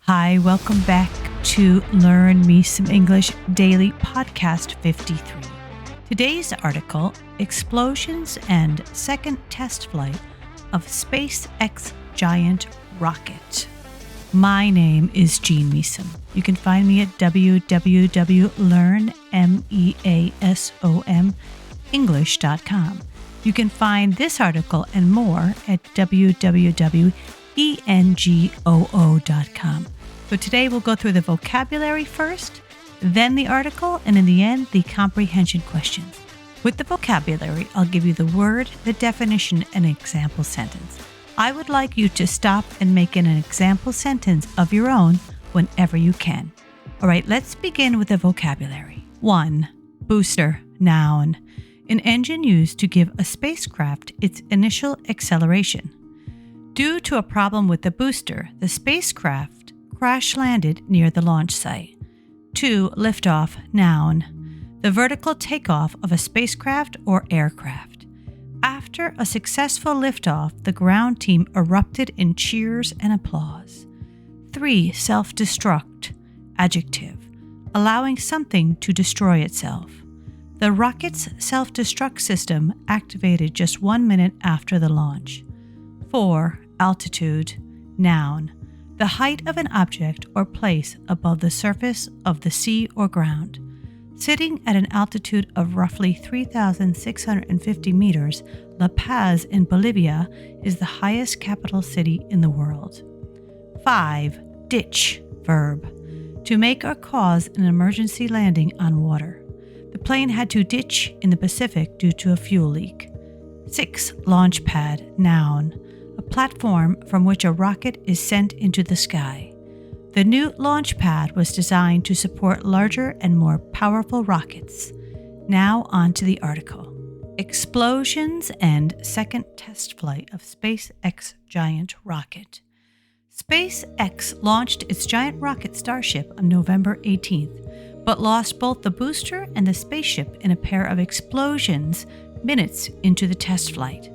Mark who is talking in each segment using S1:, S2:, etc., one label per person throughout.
S1: Hi, welcome back to Learn Me Some English Daily Podcast 53. Today's article, Explosions and Second Test Flight of SpaceX Giant Rocket. My name is Jean Measome. You can find me at www.learnmeasomenglish.com. You can find this article and more at www.engoo.com. So today we'll go through the vocabulary first, then the article, and in the end, the comprehension questions. With the vocabulary, I'll give you the word, the definition, and an example sentence. I would like you to stop and make an example sentence of your own whenever you can. All right, let's begin with the vocabulary. 1. Booster, noun. An engine used to give a spacecraft its initial acceleration. Due to a problem with the booster, the spacecraft crash-landed near the launch site. 2. Liftoff, noun. The vertical takeoff of a spacecraft or aircraft. After a successful liftoff, the ground team erupted in cheers and applause. 3. Self-destruct, adjective. Allowing something to destroy itself. The rocket's self-destruct system activated just 1 minute after the launch. 4. Altitude, noun. The height of an object or place above the surface of the sea or ground. Sitting at an altitude of roughly 3,650 meters, La Paz in Bolivia is the highest capital city in the world. 5. Ditch, verb. To make or cause an emergency landing on water. The plane had to ditch in the Pacific due to a fuel leak. 6. Launch pad, noun. A platform from which a rocket is sent into the sky. The new launch pad was designed to support larger and more powerful rockets. Now on to the article. Explosions and second test flight of SpaceX Giant Rocket. SpaceX launched its giant rocket Starship on November 18th, but lost both the booster and the spaceship in a pair of explosions minutes into the test flight.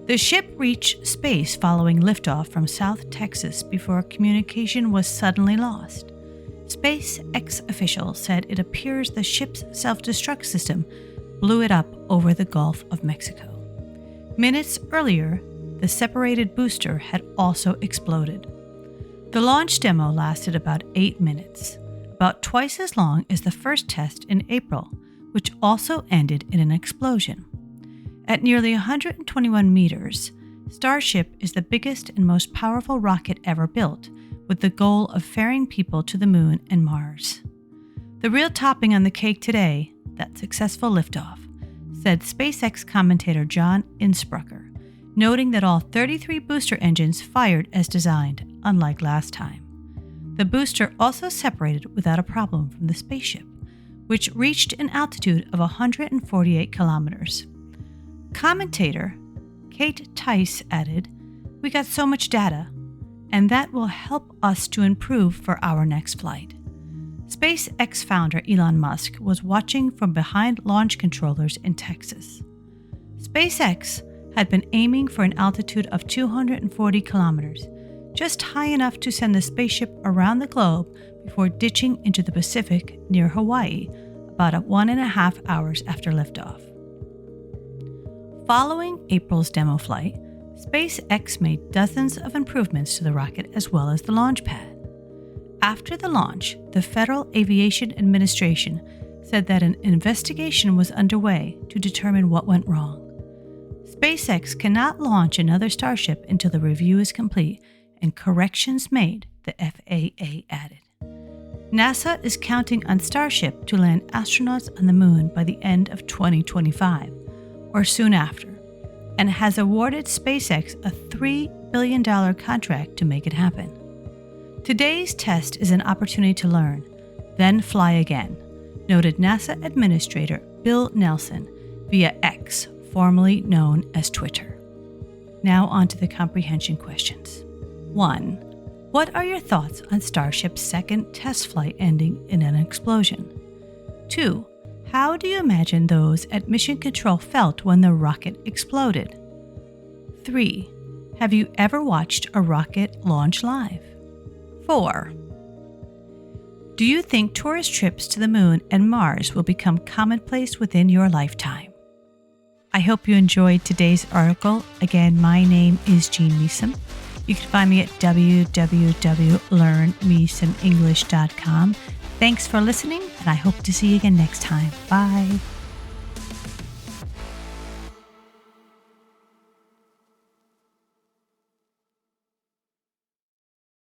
S1: The ship reached space following liftoff from South Texas before communication was suddenly lost. SpaceX officials said it appears the ship's self-destruct system blew it up over the Gulf of Mexico. Minutes earlier, the separated booster had also exploded. The launch demo lasted about 8 minutes, about twice as long as the first test in April, which also ended in an explosion. At nearly 121 meters, Starship is the biggest and most powerful rocket ever built, with the goal of ferrying people to the moon and Mars. The real topping on the cake today, that successful liftoff, said SpaceX commentator John Insprucker, noting that all 33 booster engines fired as designed, unlike last time. The booster also separated without a problem from the spaceship, which reached an altitude of 148 kilometers. Commentator Kate Tice added, "We got so much data, and that will help us to improve for our next flight." SpaceX founder Elon Musk was watching from behind launch controllers in Texas. SpaceX had been aiming for an altitude of 240 kilometers, just high enough to send the spaceship around the globe before ditching into the Pacific near Hawaii about 1.5 hours after liftoff. Following April's demo flight, SpaceX made dozens of improvements to the rocket as well as the launch pad. After the launch, the Federal Aviation Administration said that an investigation was underway to determine what went wrong. SpaceX cannot launch another Starship until the review is complete and corrections made, the FAA added. NASA is counting on Starship to land astronauts on the moon by the end of 2025. Or soon after, and has awarded SpaceX a $3 billion contract to make it happen. Today's test is an opportunity to learn, then fly again, noted NASA Administrator Bill Nelson via X, formerly known as Twitter. Now on to the comprehension questions. 1. What are your thoughts on Starship's second test flight ending in an explosion? 2. How do you imagine those at Mission Control felt when the rocket exploded? 3. Have you ever watched a rocket launch live? 4. Do you think tourist trips to the moon and Mars will become commonplace within your lifetime? I hope you enjoyed today's article. Again, my name is Jean Measome. You can find me at www.learnmeasomenglish.com. Thanks for listening, and I hope to see you again next time. Bye.